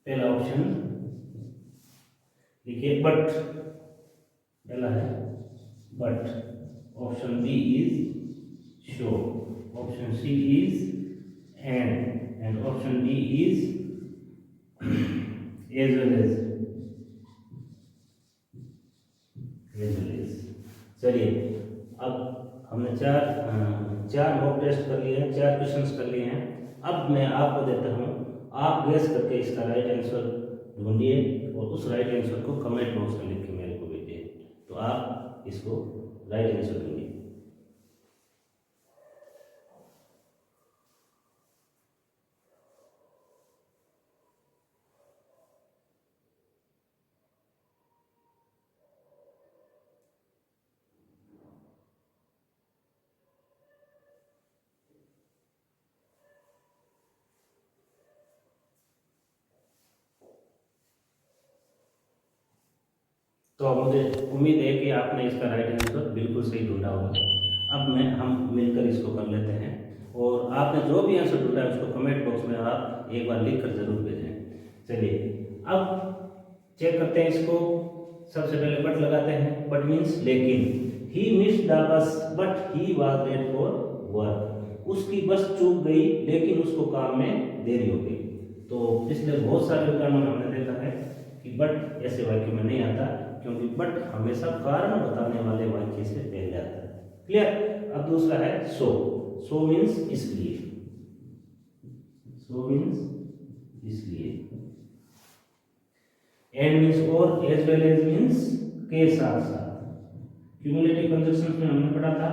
पहला ऑप्शन, देखिए बट, पहला है but, option B is so, option C is and option D is as well as, as well as. चलिए, अब हमने चार चार मॉक टेस्ट कर लिए हैं, चार क्वेश्चंस कर लिए हैं। अब मैं आपको देता हूँ, आप गेस करके इसका राइट आंसर ढूंढिए और उस राइट आंसर को कमेंट बॉक्स में लिख के मेरे को भेजिए। तो आप इसको राइट आंसर ढूंढिए। तो मुझे उम्मीद है कि आपने इसका राइट आंसर बिल्कुल सही ढूंढा होगा। अब हम मिलकर इसको कर लेते हैं, और आपने जो भी आंसर ढूंढा है उसको कमेंट बॉक्स में आप एक बार लिख कर जरूर भेजें। चलिए अब चेक करते हैं इसको। सबसे पहले बट लगाते हैं। बट मीन्स लेकिन। He missed the bus but he was late for work. उसकी बस चूक गई लेकिन उसको काम में देरी हो गई। तो पिछले बहुत सारे उदाहरण में हमने देखा है कि बट ऐसे वाक्य में नहीं आता, क्योंकि बट हमेशा कारण बताने वाले वाक्य से पहले आता है। क्लियर। अब दूसरा है सो। सो मीन्स इसलिए। सो मीन्स इसलिए। एंड मीन्स और, एज वेल एज मीन्स के साथ साथ। क्यूमुलेटिव कंजक्शंस में हमने पढ़ा था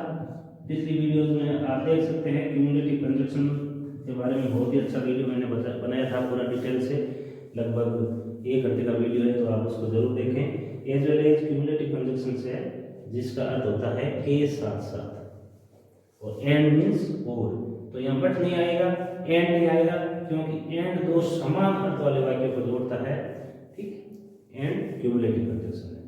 पिछली वीडियोस में, आप देख सकते हैं क्यूमुलेटिव कंजक्शन के बारे में बहुत ही अच्छा वीडियो मैंने बनाया था पूरा डिटेल से, लगभग 1 घंटे का वीडियो है, तो आप उसको जरूर देखें। As well as cumulative conjunction से जिसका अर्थ होता है के साथ साथ, और एंड मीन्स और। तो यहाँ बट नहीं आएगा, एंड नहीं आएगा, क्योंकि एंड दो समान अर्थ वाले वाक्यों को जोड़ता है। ठीक, एंड क्यूमुलेटिव कंजक्शन है।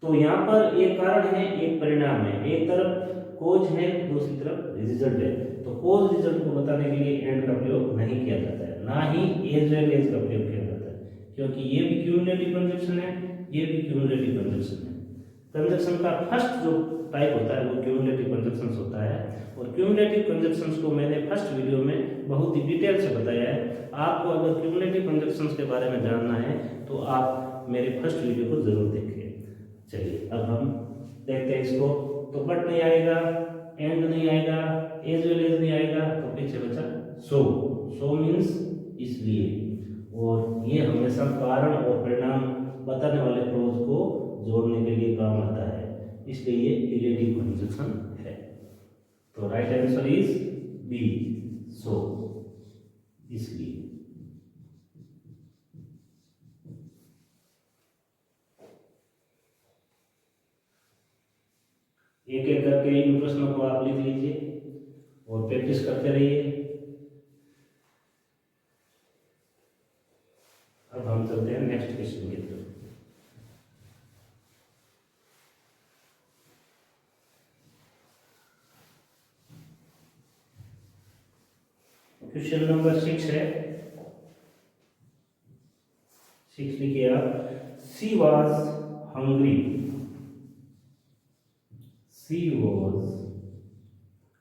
तो यहाँ पर एक कारण है, एक परिणाम है, एक तरफ कोज है, दूसरी तरफ रिजल्ट है। तो कोज रिजल्ट को बताने के लिए एंड का प्रयोग नहीं किया जाता है, ना ही एज वेल एज का प्रयोग किया जाता है, क्योंकि ये भी क्यूमुलेटिव कंजक्शन है, ये भी क्यूमुलेटिव कंजक्शन है। कंजक्शन का फर्स्ट जो टाइप होता है वो क्यूमुलेटिव कंजक्शंस होता है, और क्यूमुलेटिव कंजक्शंस को मैंने फर्स्ट वीडियो में बहुत ही डिटेल से बताया है। आपको अगर क्यूमुलेटिव कंजक्शंस के बारे में जानना है तो आप मेरे फर्स्ट वीडियो को जरूर देखिए। चलिए अब हम देखते हैं इसको। तो बट नहीं आएगा, एंड नहीं आएगा, एज वेल एज नहीं आएगा, तो पीछे बचा सो। सो मीन्स इसलिए, और ये हमेशा कारण और परिणाम बताने वाले क्लोज को जोड़ने के लिए काम आता है, इसलिए ये रिलेटिव कंजक्शन है। तो राइट आंसर इज बी, सो, इसलिए। एक एक करके इन प्रश्नों को आप लिख लीजिए और प्रैक्टिस करते रहिए। अब हम चलते हैं नेक्स्ट क्वेश्चन की तरफ। क्वेश्चन नंबर 6 है। 6 लिखिए आप। She was hungry. She was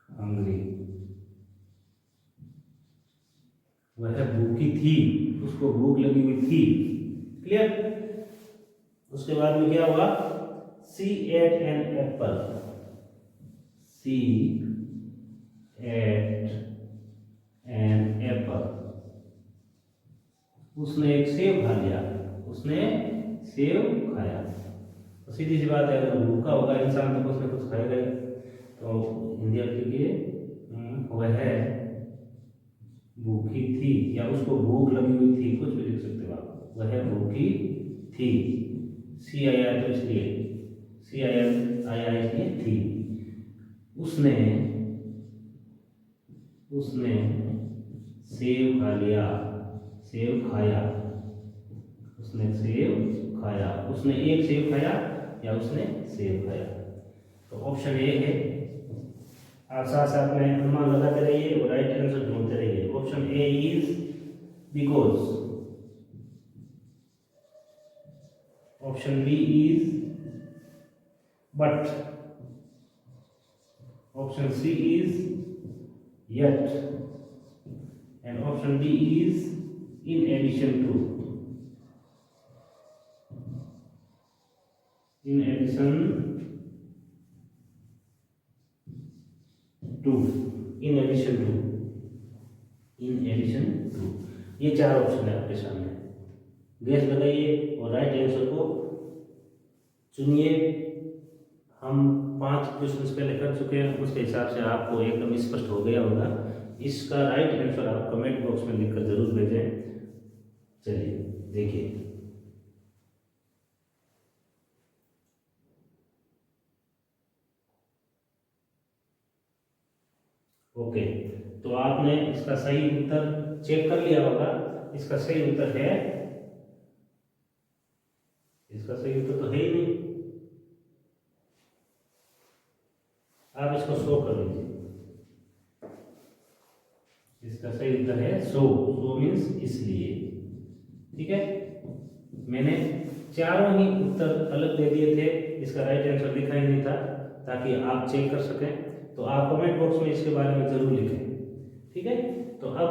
hungry. वह भूखी थी, उसको भूख लगी हुई थी। क्लियर। उसके बाद में क्या हुआ? सी eight an apple. C eight an apple. उसने एक सेब खा लिया। उसने सेब खाया। तो सीधी सी बात है, अगर भूखा होगा इंसान तो कुछ ना कुछ खाएगा। तो हिंदी आप लिखिए, वह भूखी थी, या उसको भूख लगी हुई थी, कुछ भी लिख सकते हो आप। वह भूखी थी। सी आया तो इसलिए, सी आया इसलिए थी। उसने सेब खा लिया। सेब खाया। उसने सेब खाया। उसने एक सेब खाया या उसने सेब खाया। तो ऑप्शन ए है। आप साथ साथ में अनुमान लगाते रहिए और राइट आंसर ढूंढते रहिए। Option A is because. Option B is but. Option C is yet, and option D is in addition to. In addition to, in addition to, ये चार ऑप्शन है आपके सामने। गैस लगाइए और राइट आंसर को चुनिए। हम 5 क्वेश्चंस पहले कर चुके हैं, उसके हिसाब से आपको एकदम स्पष्ट हो गया होगा। इसका राइट आंसर आप कमेंट बॉक्स में लिखकर जरूर भेजें। चलिए देखिए, ओके, तो आपने इसका सही उत्तर चेक कर लिया होगा। इसका सही उत्तर है, इसका सही उत्तर तो है ही नहीं। आप इसको शो कर लीजिए। इसका सही उत्तर है सो मीन्स इसलिए। ठीक है, मैंने चारों ही उत्तर अलग दे दिए थे, इसका राइट आंसर लिखा ही नहीं था, ताकि आप चेक कर सकें। तो आप कमेंट बॉक्स में इसके बारे में जरूर लिखें। ठीक है, तो अब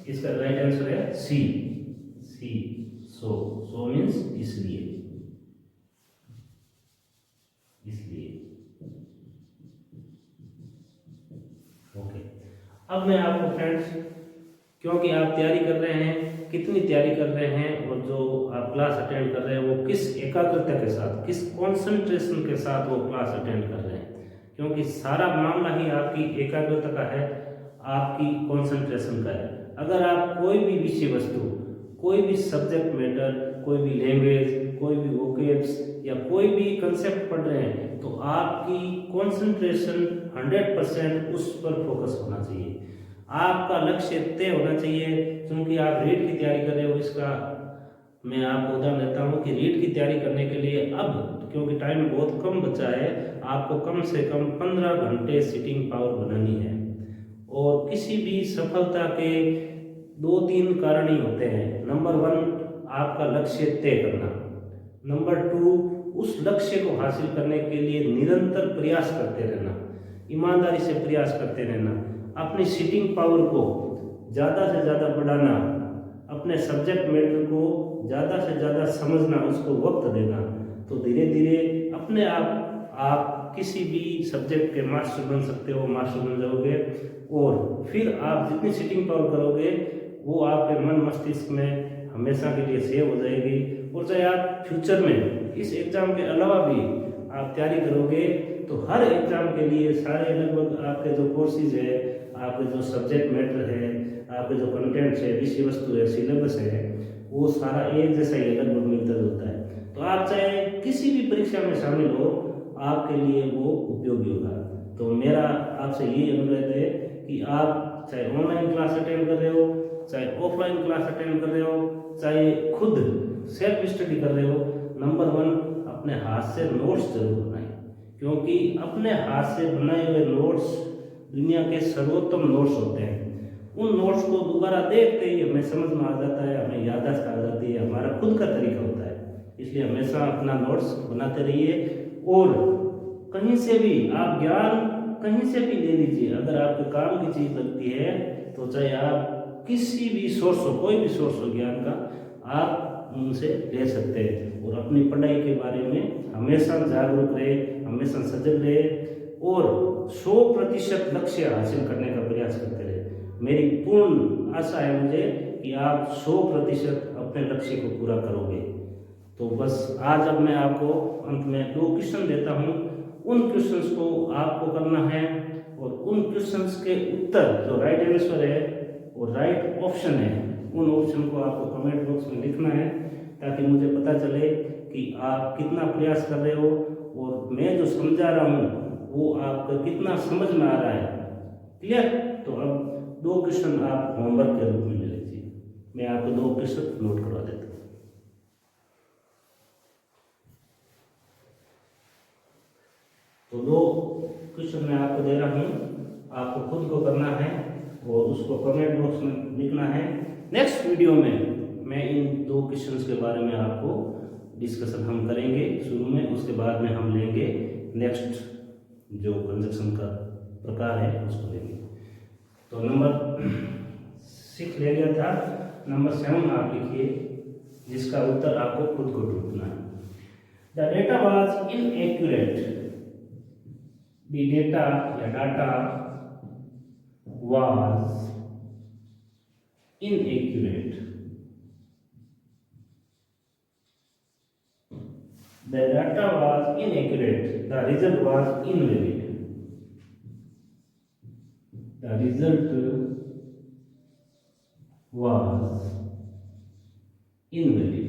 इसका राइट आंसर है सी, सो मीन्स इसलिए। ओके, अब मैं आपको फ्रेंड्स, क्योंकि आप तैयारी कर रहे हैं, कितनी तैयारी कर रहे हैं और जो आप क्लास अटेंड कर रहे हैं वो किस एकाग्रता के साथ, किस कंसंट्रेशन के साथ वो क्लास अटेंड कर रहे हैं, क्योंकि सारा मामला ही आपकी एकाग्रता का है, आपकी कंसंट्रेशन का है। अगर आप कोई भी विषय वस्तु, कोई भी सब्जेक्ट मैटर, कोई भी लैंग्वेज, कोई भी वोकेब्स या कोई भी कंसेप्ट पढ़ रहे हैं, तो आपकी कंसंट्रेशन 100% उस पर फोकस होना चाहिए। आपका लक्ष्य तय होना चाहिए। क्योंकि आप रीट की तैयारी कर रहे हो, इसका मैं आपको उदाहरण देता हूँ कि रीट की तैयारी करने के लिए अब, क्योंकि टाइम बहुत कम बचा है, आपको कम से कम 15 घंटे सिटिंग पावर बनानी है। और किसी भी सफलता के 2-3 कारण ही होते हैं। नंबर 1, आपका लक्ष्य तय करना। नंबर 2, उस लक्ष्य को हासिल करने के लिए निरंतर प्रयास करते रहना, ईमानदारी से प्रयास करते रहना, अपनी सिटिंग पावर को ज़्यादा से ज़्यादा बढ़ाना, अपने सब्जेक्ट मैटर को ज़्यादा से ज़्यादा समझना, उसको वक्त देना। तो धीरे धीरे अपने आप किसी भी सब्जेक्ट के मास्टर बन सकते हो, मास्टर बन जाओगे। और फिर आप जितनी सिटिंग पावर करोगे वो आपके मन मस्तिष्क में हमेशा के लिए सेव हो जाएगी। और चाहे आप फ्यूचर में इस एग्ज़ाम के अलावा भी आप तैयारी करोगे तो हर एग्ज़ाम के लिए सारे लगभग आपके जो कोर्सेज है, आपके जो सब्जेक्ट मैटर है, आपके जो कंटेंट्स है, विषय वस्तु है, सिलेबस है, वो सारा एक जैसा ही लगभग मिलता जुलता है। तो आप चाहे किसी भी परीक्षा में शामिल हो, आपके लिए वो उपयोगी होगा। तो मेरा आपसे यही अनुरोध है कि आप चाहे ऑनलाइन क्लास अटेंड कर रहे हो, चाहे ऑफलाइन क्लास अटेंड कर रहे हो, चाहे खुद सेल्फ स्टडी कर रहे हो, नंबर 1 अपने हाथ से नोट्स जरूर बनाएं। क्योंकि अपने हाथ से बनाए हुए नोट्स दुनिया के सर्वोत्तम नोट्स होते हैं। उन नोट्स को दोबारा देखते ही हमें समझ में आ जाता है, हमें याददाश्त आ जाती है, हमारा खुद का तरीका होता है। इसलिए हमेशा अपना नोट्स बनाते रहिए। और कहीं से भी आप ज्ञान कहीं से भी ले लीजिए। अगर आपके काम की चीज़ लगती है तो चाहे आप किसी भी सोर्स हो, कोई भी सोर्स हो ज्ञान का, आप उनसे ले सकते हैं। और अपनी पढ़ाई के बारे में हमेशा जागरूक रहे, हमेशा सजग रहे और 100% लक्ष्य हासिल करने का प्रयास करते रहे। मेरी पूर्ण आशा है मुझे कि आप 100% अपने लक्ष्य को पूरा करोगे। तो बस आज अब मैं आपको अंत में 2 क्वेश्चन देता हूँ। उन क्वेश्चंस को आपको करना है और उन क्वेश्चंस के उत्तर जो राइट आंसर है और राइट ऑप्शन है, उन ऑप्शन को आपको कमेंट बॉक्स में लिखना है, ताकि मुझे पता चले कि आप कितना प्रयास कर रहे हो और मैं जो समझा रहा हूँ वो आपको कितना समझ में आ रहा है। क्लियर? तो अब 2 क्वेश्चन आप होमवर्क के रूप में ले लीजिए। मैं आपको 2 क्वेश्चन नोट करवा देता हूँ। तो 2 क्वेश्चन मैं आपको दे रहा हूँ, आपको खुद को करना है और उसको कमेंट बॉक्स में लिखना है। नेक्स्ट वीडियो में मैं इन 2 क्वेश्चंस के बारे में आपको डिस्कशन हम करेंगे शुरू में, उसके बाद में हम लेंगे नेक्स्ट जो कंजक्शन का प्रकार है उसको लेंगे। तो नंबर 6 ले लिया था, नंबर 7 आप लिखिए, जिसका उत्तर आपको खुद को ढूंढना है। The data was inaccurate, the data या data was inaccurate. The data was inaccurate. The result was invalid. The result was invalid.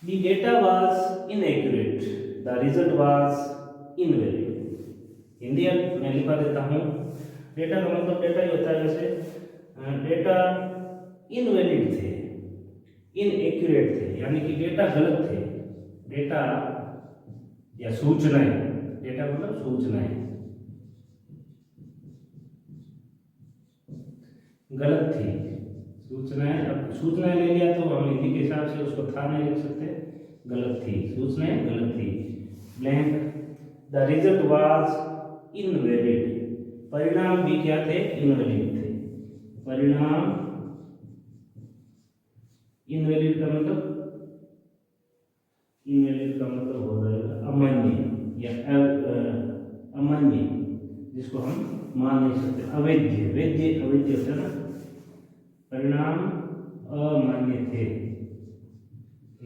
The data was inaccurate. The result was invalid. Hindi मैं लिखा देता हूँ. डेटा का मतलब डेटा ही होता है वैसे. डेटा इनवैलिड थे, इनएक्यूरेट थे, यानी कि डेटा गलत थे. डेटा या सूचनाएं, डेटा मतलब सूचनाएं गलत थी. सूचनाएं, अब सूचनाएं ले लिया तो हम हिंदी के हिसाब से उसको था नहीं लिख सकते. गलत थी, सूचनाएं गलत थी. Blank. The result was invalid. परिणाम भी क्या थे? इनवैलिड थे. परिणाम इनवैलिड का मतलब, इनवैलिड का मतलब हो जाएगा अमान्य या अमान्य, जिसको हम मान नहीं सकते. अवैध, वैध अवैध होता है ना. परिणाम अमान्य थे,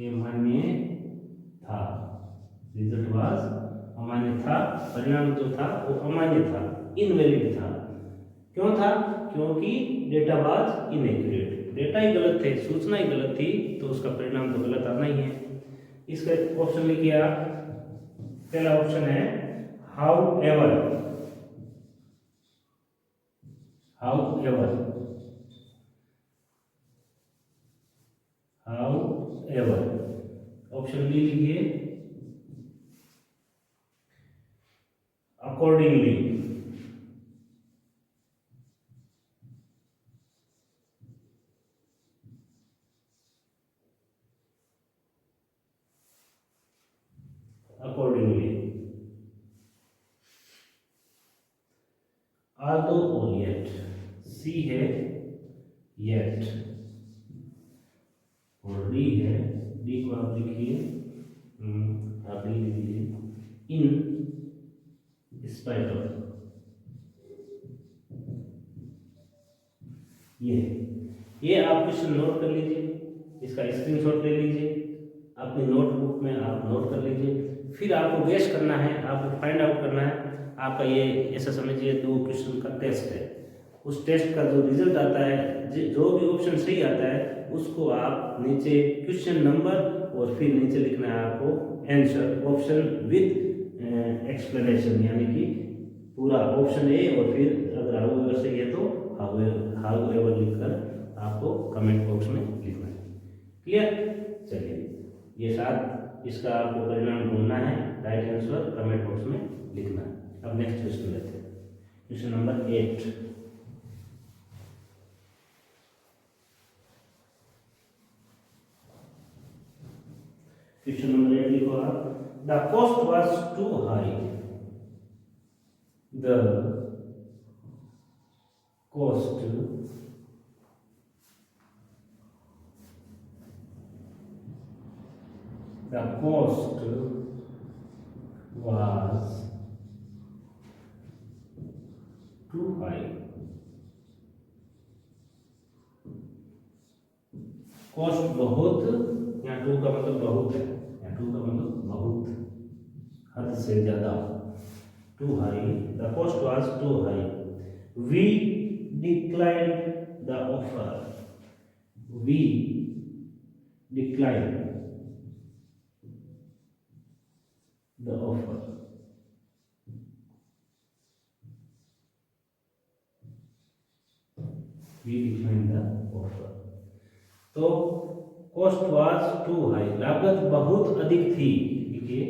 ये मान्य था. रिजल्ट वाज अमान्य था. परिणाम जो था वो अमान्य था, इनवैलिड था. क्यों था? क्योंकि डेटा वाज इनएक्यूरेट. डेटा ही गलत थे, सूचना ही गलत थी, तो उसका परिणाम तो गलत आना ही है. इसका ऑप्शन लिखिए आप. पहला ऑप्शन है however. However, however. Option B लिखिए अकॉर्डिंगली. अकॉर्डिंगली. आल्दो और येट. सी है येट और डी है, डी को आप लिखिए, आप डी लिखिए इन स्पाइट ऑफ. ये आप क्वेश्चन नोट कर लीजिए, इसका स्क्रीनशॉट ले लीजिए, अपनी नोटबुक में आप नोट कर लीजिए. फिर आपको गेस करना है, आपको फाइंड आउट करना है. आपका ये ऐसा समझिए 2 क्वेश्चन का टेस्ट है. उस टेस्ट का जो रिजल्ट आता है, जो भी ऑप्शन सही आता है, उसको आप नीचे क्वेश्चन नंबर और फिर नीचे लिखना है आपको आंसर, ऑप्शन विद एक्सप्लेनेशन, यानी कि पूरा ऑप्शन ए और फिर अगर हाउ एवर सही है तो हाउ एवर लिखकर आपको कमेंट बॉक्स में लिखना है. क्लियर? चलिए, ये साथ इसका आपको परिणाम ढूंढना है. राइट आंसर कमेंट बॉक्स में लिखना है. अब नेक्स्ट क्वेश्चन लेते हैं. Question number 8. क्वेश्चन नंबर 8 लिखो आप. The cost was too high. The cost was too high. Cost बहुत, यहाँ टू का मतलब बहुत है, यहाँ टू का मतलब बहुत, हद से ज्यादा. Too high. The cost was too high. We declined the offer. We declined the offer. We declined the offer. तो कॉस्ट वाज टू हाई, लागत बहुत अधिक थी. लिखिए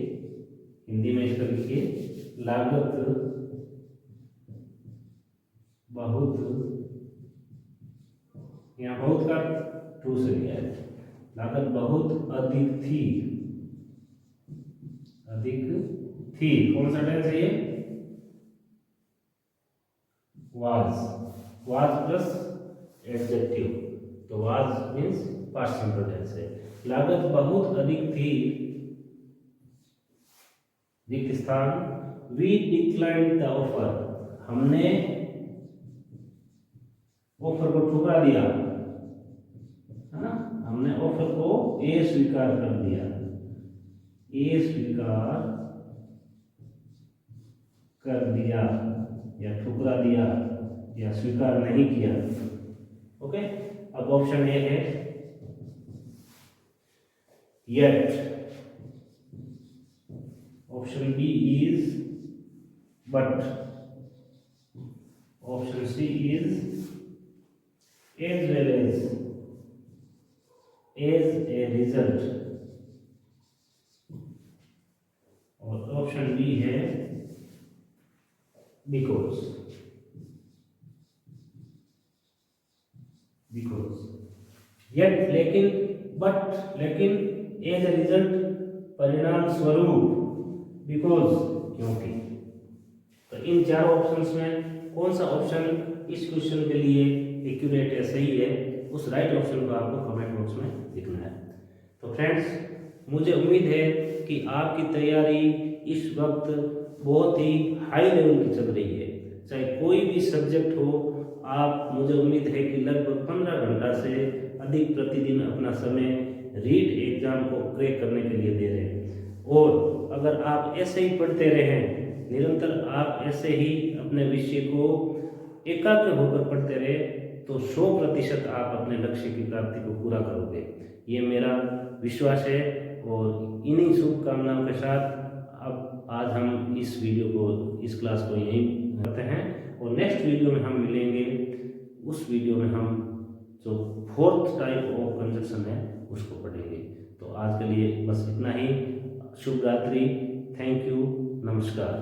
हिंदी में इसका लिखिए लागत बहुत, यहाँ बहुत का टू से लिया है. लागत बहुत अधिक थी. अधिक थी कौन सा टेंस है ये? वाज. वाज प्लस एडजेक्टिव, तो was means past simple tense है. लागत बहुत अधिक थी. रिक्त स्थान वी डिक्लाइन द ऑफर, हमने ऑफर को ठुकरा दिया, है ना, हमने ऑफर को अस्वीकार कर दिया, अस्वीकार कर दिया या ठुकरा दिया या स्वीकार नहीं किया। ओके, अब ऑप्शन ए है yet, option B is but, option C is as well as a result, और ऑप्शन बी है बिकॉज, येट लेकिन, बट लेकिन, एज ए रिजल्ट परिणाम स्वरूप, बिकॉज क्योंकि। तो इन चारों ऑप्शंस में कौन सा ऑप्शन इस क्वेश्चन के लिए एक्यूरेट है, सही है, उस राइट ऑप्शन को आपको कमेंट बॉक्स में लिखना है। तो फ्रेंड्स, मुझे उम्मीद है कि आपकी तैयारी इस वक्त बहुत ही हाई लेवल की चल रही है। चाहे कोई भी सब्जेक्ट हो, आप, मुझे उम्मीद है कि लगभग 15 घंटा से अधिक प्रतिदिन अपना समय रीट एग्जाम को क्रैक करने के लिए दे रहे हैं। और अगर आप ऐसे ही पढ़ते रहें, निरंतर आप ऐसे ही अपने विषय को एकाग्र होकर पढ़ते रहे, तो 100% आप अपने लक्ष्य की प्राप्ति को पूरा करोगे, ये मेरा विश्वास है। और इन्हीं शुभकामनाओं के साथ अब आज हम इस वीडियो को, इस क्लास को यहीं करते हैं, और नेक्स्ट वीडियो में हम मिलेंगे। उस वीडियो में हम जो 4th टाइप ऑफ कंजक्शन है उसको पढ़ेंगे। तो आज के लिए बस इतना ही। शुभ रात्रि, थैंक यू, नमस्कार।